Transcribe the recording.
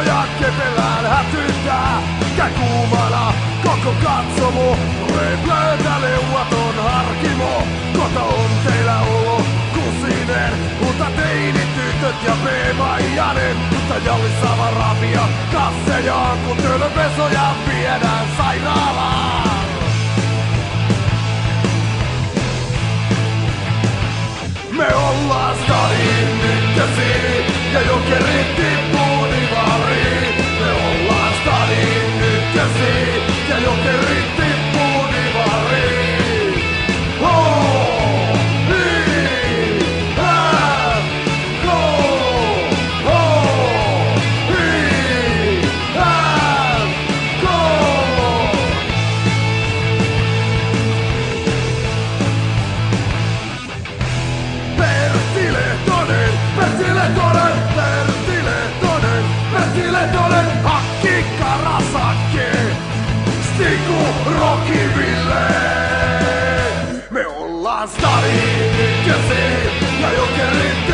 ja kepellään hätyttää. Käy kuumana koko katsomo, tulee blöötä leuaton harkimo. Kota on teillä olo kusinen, mutta teinit tytöt ja B-maijanen. Mutta jallissava rapia kassejaan, kun tölöpesoja viedään sairaalaan. Me ollaan stadin ykkösi ja jokerit tippuu divariin. Me ollaan stadin ykkösi ja jokerit tippuu divariin. Pertti Lehtonen, Hakki Karasaki, Stiku Rockiville. Me ollaan stadin ykkösi ja jokerit